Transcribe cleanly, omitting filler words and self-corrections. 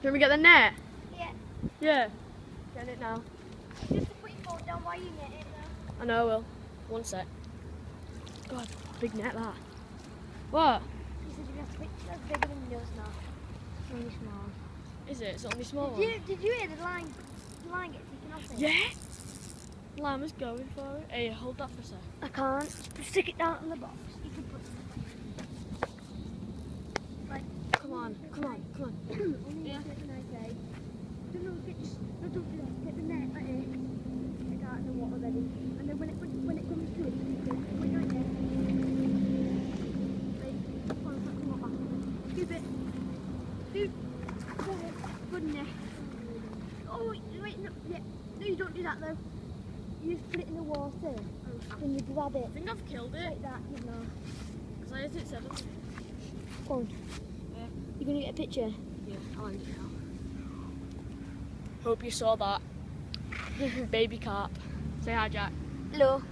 Can we get the net? Yeah. Yeah. Get it now. Just to put your phone down while you net it though. I know I will. One sec. God, big net that. What? You said you have to pick that's bigger than yours now. It's only small. Is it? It's only small. Did you hear the line? The line gets taken off it? Yeah. Llama's going for it. Hey, hold that for a sec. I can't. Just stick it down in the box. You can put it. Like, Come on, come on, come on. only Yeah. take the net, okay? No, don't do that. Get the net right here. Stick out in the water ready. And then when it comes to it, you go put your net. Wait, come on, back. Scoop it. Scoop. Good net. Oh wait, no, yeah. No, you don't do that though. You just put it in the water and you grab it. I think I've killed it. Like that, you know. Because I hit it 7. Go on. Yeah. You gonna get a picture? Yeah, I'll end it now. Hope you saw that. Baby carp. Say hi, Jack. Hello.